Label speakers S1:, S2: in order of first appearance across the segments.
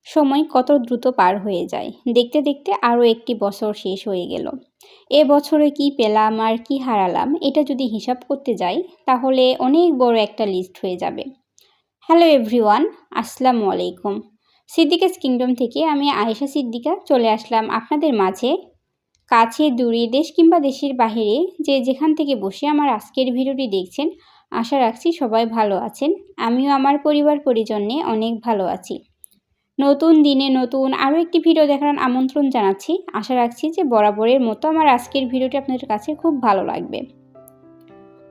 S1: সময় কত দ্রুত পার হয়ে যায়। দেখতে দেখতে আরও একটি বছর শেষ হয়ে গেল। এ বছরে কি পেলাম আর কি হারালাম এটা যদি হিসাব করতে যাই তাহলে অনেক বড় একটা লিস্ট হয়ে যাবে। হ্যালো এভরিওয়ান, আসসালামু আলাইকুম। সিদ্দিকাস কিংডম থেকে আমি আয়েশা সিদ্দিকা চলে আসলাম আপনাদের মাঝে। কাছে দূরে দেশ কিংবা দেশের বাহিরে যে যেখান থেকে বসে আমার আজকের ভিডিওটি দেখছেন, আশা রাখছি সবাই ভালো আছেন। আমিও আমার পরিবার পরিজন নিয়ে অনেক ভালো আছি। নতুন দিনে নতুন আরও একটি ভিডিও দেখার আমন্ত্রণ জানাচ্ছি। আশা রাখছি যে বরাবরের মতো আমার আজকের ভিডিওটি আপনাদের কাছে খুব ভালো লাগবে।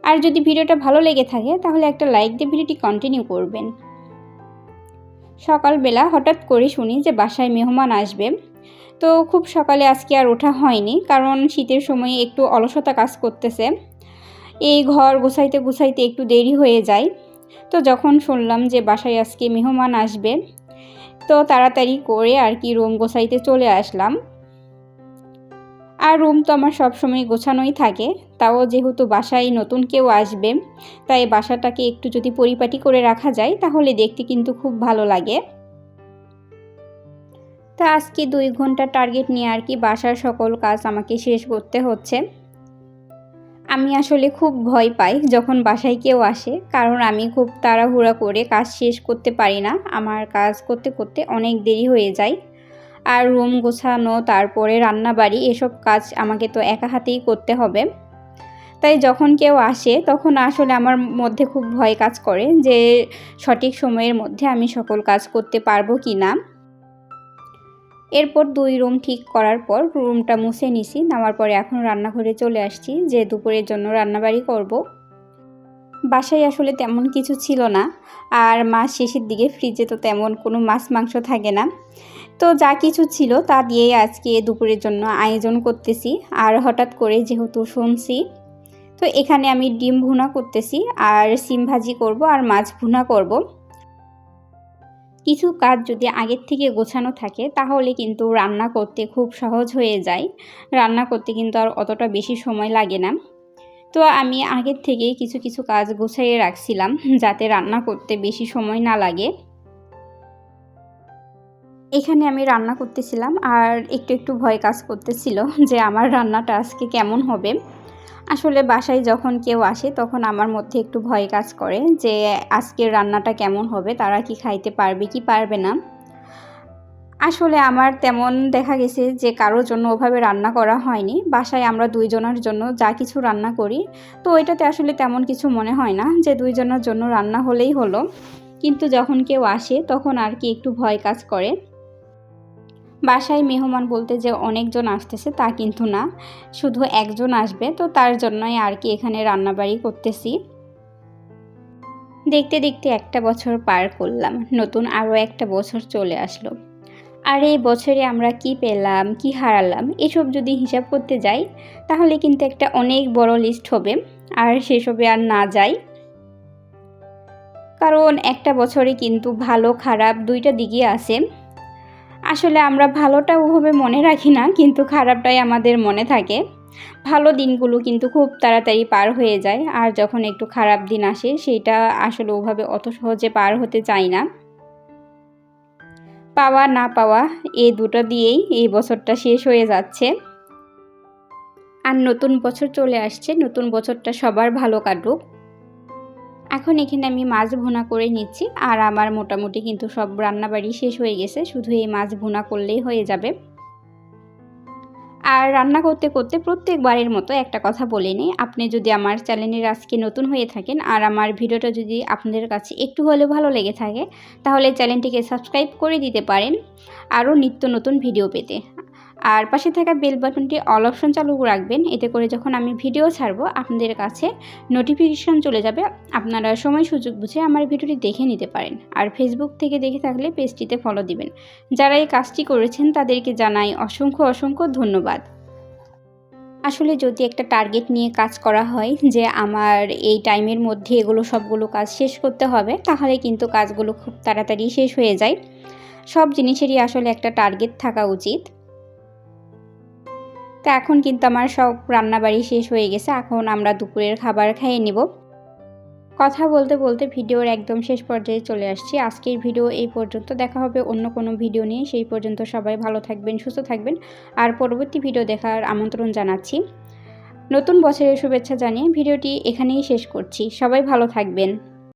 S1: আর যদি ভিডিওটা ভালো লেগে থাকে তাহলে একটা লাইক দিয়ে ভিডিওটি কন্টিনিউ করবেন। সকালবেলা হঠাৎ করে শুনি যে বাসায় মেহমান আসবে। তো খুব সকালে আজকে আর ওঠা হয়নি, কারণ শীতের সময়ে একটু অলসতা কাজ করতেছে। এই ঘর গুছাইতে গুছাইতে একটু দেরি হয়ে যায়। তো যখন শুনলাম যে বাসায় আজকে মেহমান আসবে, তো তাড়াতাড়ি করে আর কি রুম গোছাইতে চলে আসলাম। আর রুম তো আমার সবসময় গোছানোই থাকে, তাও যেহেতু বাসায় নতুন কেউ আসবে তাই বাসাটাকে একটু যদি পরিপাটি করে রাখা যায় তাহলে দেখতে কিন্তু খুব ভালো লাগে। তা আজকে 2 ঘন্টা টার্গেট নিয়ে আর কি বাসার সকল কাজ আমাকে শেষ করতে হচ্ছে। আমি আসলে খুব ভয় পাই যখন বাসায় কেউ আসে, কারণ আমি খুব তাড়াহুড়া করে কাজ শেষ করতে পারি না। আমার কাজ করতে করতে অনেক দেরি হয়ে যায়। আর রুম গোছানো, তারপরে রান্নাবাড়ি, এসব কাজ আমাকে তো একা হাতেই করতে হবে। তাই যখন কেউ আসে তখন আসলে আমার মধ্যে খুব ভয় কাজ করে যে সঠিক সময়ের মধ্যে আমি সকল কাজ করতে পারবো কি না। এরপর 2 রুম ঠিক করার পর রুমটা মুছে নিছি। নামার পরে এখন রান্নাঘরে চলে আসছি যে দুপুরের জন্য রান্নাবাড়ি করব। বাসায় আসলে তেমন কিছু ছিল না, আর মাস শেষের দিকে ফ্রিজে তো তেমন কোনো মাছ মাংস থাকে না। তো যা কিছু ছিল তা দিয়েই আজকে দুপুরের জন্য আয়োজন করতেছি। আর হঠাৎ করে যেহেতু শুনছি, তো এখানে আমি ডিম ভুনা করতেছি, আর সিম ভাজি করব, আর মাছ ভুনা করব। কিছু কাজ যদি আগের থেকে গোছানো থাকে তাহলে কিন্তু রান্না করতে খুব সহজ হয়ে যায়। রান্না করতে কিন্তু আর অতটা বেশি সময় লাগে না। তো আমি আগের থেকেই কিছু কিছু কাজ গুছিয়ে রাখছিলাম যাতে রান্না করতে বেশি সময় না লাগে। এখানে আমি রান্না করতেছিলাম আর একটু একটু ভয় কাজ করতেছিল যে আমার রান্নাটা আজকে কেমন হবে। আসলে বাসায় যখন কেউ আসে তখন আমার মধ্যে একটু ভয় কাজ করে যে আজকের রান্নাটা কেমন হবে, তারা কি খাইতে পারবে কি পারবে না। আসলে আমার তেমন দেখা গেছে যে কারোর জন্য ওভাবে রান্না করা হয়নি। বাসায় আমরা 2 জনের জন্য যা কিছু রান্না করি, তো ওইটাতে আসলে তেমন কিছু মনে হয় না যে 2 জনের জন্য রান্না হলেই হলো। কিন্তু যখন কেউ আসে তখন আর কি একটু ভয় কাজ করে। বাসায় মেহমান বলতে যে অনেকজন আসতেছে তা কিন্তু না, শুধু একজন আসবে, তো তার জন্যই আর কি এখানে রান্নাবাড়ি করতেছি। দেখতে দেখতে একটা বছর পার করলাম, নতুন আরও একটা বছর চলে আসলো। আর এই বছরে আমরা কি পেলাম কি হারালাম এসব যদি হিসাব করতে যাই তাহলে কিন্তু একটা অনেক বড় লিস্ট হবে, আর সেসবে আর না যাই। কারণ একটা বছরে কিন্তু ভালো খারাপ দুইটা দিকই আছে। আসলে আমরা ভালোটা ওভাবে মনে রাখি না, কিন্তু খারাপটাই আমাদের মনে থাকে। ভালো দিনগুলো কিন্তু খুব তাড়াতাড়ি পার হয়ে যায়, আর যখন একটু খারাপ দিন আসে সেটা আসলে ওভাবে অত সহজে পার হতে চায় না। পাওয়া না পাওয়া এই দুটো দিয়েই এই বছরটা শেষ হয়ে যাচ্ছে। আর নতুন বছর চলে আসছে, নতুন বছরটা সবার ভালো কাটুক। এখন এখানে আমি মাছ ভুনা করে নিচ্ছি, আর আমার মোটামুটি কিন্তু সব রান্নাবাড়ি শেষ হয়ে গেছে, শুধু এই মাছ ভুনা করলেই হয়ে যাবে। আর রান্না করতে করতে প্রত্যেকবারের মতো একটা কথা বলে নিই, আপনি যদি আমার চ্যানেলের আজকে নতুন হয়ে থাকেন আর আমার ভিডিওটা যদি আপনাদের কাছে একটু হলেও ভালো লেগে থাকে তাহলে চ্যানেলটিকে সাবস্ক্রাইব করে দিতে পারেন আরও নিত্য নতুন ভিডিও পেতে। আর পাশে থাকা বেল বাটনটি অল অপশন চালু রাখবেন, এতে করে যখন আমি ভিডিও ছাড়বো আপনাদের কাছে নোটিফিকেশন চলে যাবে, আপনারা সময় সুযোগ বুঝে আমার ভিডিওটি দেখে নিতে পারেন। আর ফেসবুক থেকে দেখে থাকলে পেজটিতে ফলো দিবেন। যারা এই কাজটি করেছেন তাদেরকে জানাই অসংখ্য অসংখ্য ধন্যবাদ। আসলে যদি একটা টার্গেট নিয়ে কাজ করা হয় যে আমার এই টাইমের মধ্যে এগুলো সবগুলো কাজ শেষ করতে হবে, তাহলে কিন্তু কাজগুলো খুব তাড়াতাড়ি শেষ হয়ে যায়। সব জিনিসেরই আসলে একটা টার্গেট থাকা উচিত। তো এখন কিন্তু আমার সব রান্নাবাড়ি শেষ হয়ে গেছে, এখন আমরা দুপুরের খাবার খেয়ে নেব। কথা বলতে বলতে ভিডিওর একদম শেষ পর্যায়ে চলে আসছি। আজকের ভিডিও এই পর্যন্ত। দেখা হবে অন্য কোনো ভিডিও নিয়ে। সেই পর্যন্ত সবাই ভালো থাকবেন, সুস্থ থাকবেন। আর পরবর্তী ভিডিও দেখার আমন্ত্রণ জানাচ্ছি। নতুন বছরের শুভেচ্ছা জানিয়ে ভিডিওটি এখানেই শেষ করছি। সবাই ভালো থাকবেন।